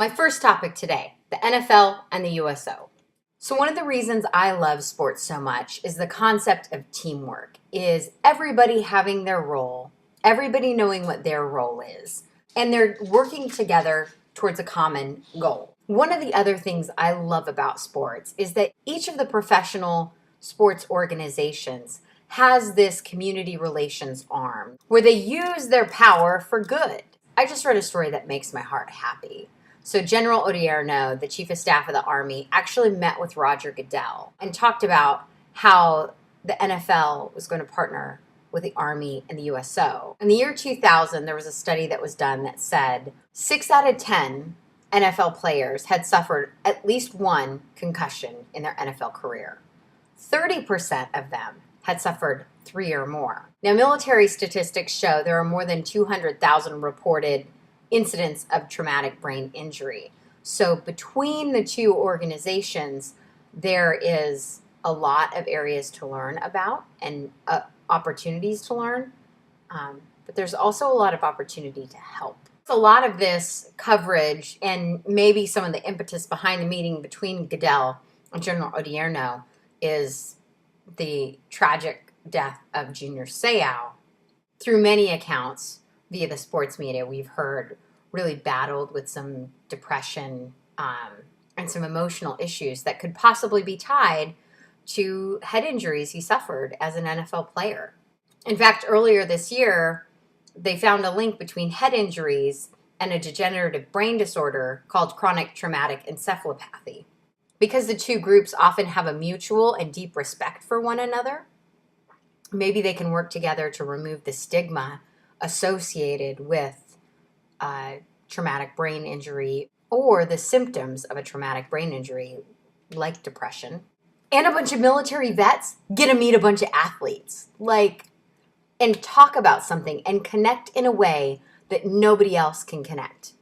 My first topic today, the NFL and the USO. So one of the reasons I love sports so much is the concept of teamwork, is everybody having their role, everybody knowing what their role is, and they're working together towards a common goal. One of the other things I love about sports is that each of the professional sports organizations has this community relations arm where they use their power for good. I just read a story that makes my heart happy. So General Odierno, the chief of staff of the Army, actually met with Roger Goodell and talked about how the NFL was going to partner with the Army and the USO. In the year 2000, there was a study that was done that said 6 out of 10 NFL players had suffered at least one concussion in their NFL career. 30% of them had suffered 3 or more. Now, military statistics show there are more than 200,000 reported incidents of traumatic brain injury. So between the two organizations, there is a lot of areas to learn about and opportunities to learn, but there's also a lot of opportunity to help. A lot of this coverage and maybe some of the impetus behind the meeting between Goodell and General Odierno is the tragic death of Junior Seau. Through many accounts via the sports media, we've heard really battled with some depression and some emotional issues that could possibly be tied to head injuries he suffered as an NFL player. In fact, earlier this year, they found a link between head injuries and a degenerative brain disorder called chronic traumatic encephalopathy. Because the two groups often have a mutual and deep respect for one another, maybe they can work together to remove the stigma associated with traumatic brain injury or the symptoms of a traumatic brain injury like depression. And a bunch of military vets get to meet a bunch of athletes, and talk about something and connect in a way that nobody else can connect.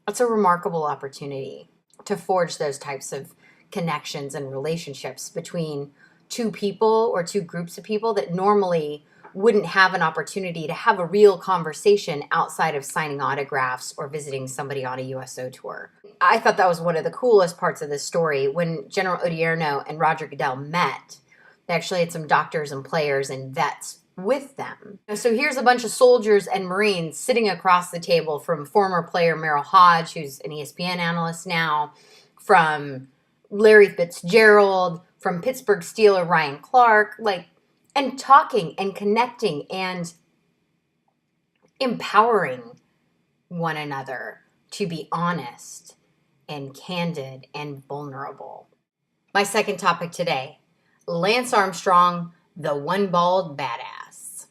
That's a remarkable opportunity to forge those types of connections and relationships between two people or two groups of people that normally wouldn't have an opportunity to have a real conversation outside of signing autographs or visiting somebody on a USO tour. I thought that was one of the coolest parts of this story. When General Odierno and Roger Goodell met, they actually had some doctors and players and vets with them. So here's a bunch of soldiers and Marines sitting across the table from former player Merrill Hodge, who's an ESPN analyst now, from Larry Fitzgerald, from Pittsburgh Steeler Ryan Clark, and talking and connecting and empowering one another to be honest and candid and vulnerable. My second topic today, Lance Armstrong, the one bald badass.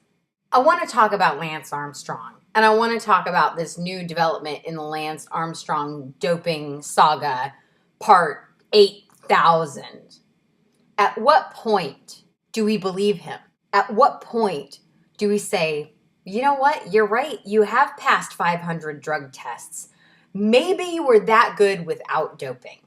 I want to talk about Lance Armstrong, and I want to talk about this new development in the Lance Armstrong doping saga, part 8,000. At what point do we believe him? At what point do we say, you know what, you're right, you have passed 500 drug tests. Maybe you were that good without doping.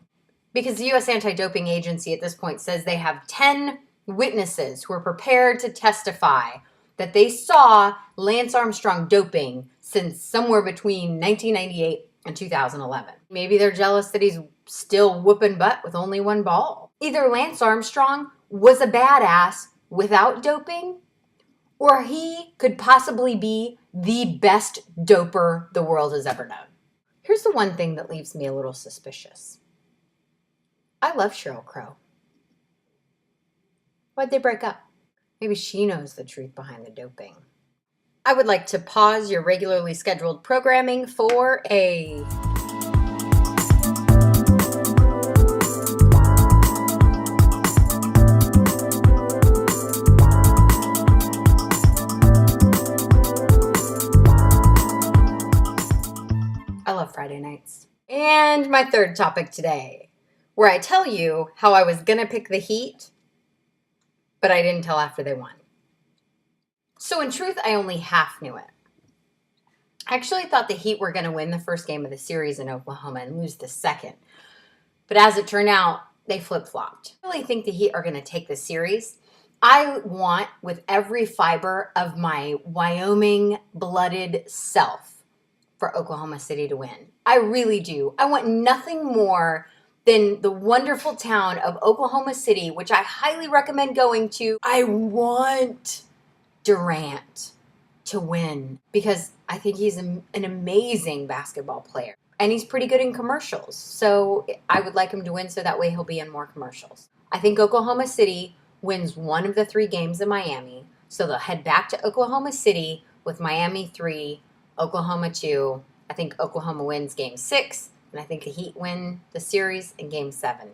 Because the U.S. Anti-Doping Agency at this point says they have 10 witnesses who are prepared to testify that they saw Lance Armstrong doping since somewhere between 1998 and 2011. Maybe they're jealous that he's still whooping butt with only one ball. Either Lance Armstrong was a badass without doping, or he could possibly be the best doper the world has ever known. Here's the one thing that leaves me a little suspicious. I love Sheryl Crow. Why'd they break up? Maybe she knows the truth behind the doping. I would like to pause your regularly scheduled programming for a Friday nights. And my third topic today, where I tell you how I was gonna pick the Heat, but I didn't tell after they won. So in truth, I only half knew it. I actually thought the Heat were gonna win the first game of the series in Oklahoma and lose the second. But as it turned out, they flip-flopped. I really think the Heat are gonna take the series. I want, with every fiber of my Wyoming-blooded self, for Oklahoma City to win. I really do. I want nothing more than the wonderful town of Oklahoma City, which I highly recommend going to. I want Durant to win because I think he's an amazing basketball player. And he's pretty good in commercials. So I would like him to win so that way he'll be in more commercials. I think Oklahoma City wins one of the 3 games in Miami. So they'll head back to Oklahoma City with Miami 3, Oklahoma 2. I think Oklahoma wins game 6. And I think the Heat win the series in game 7.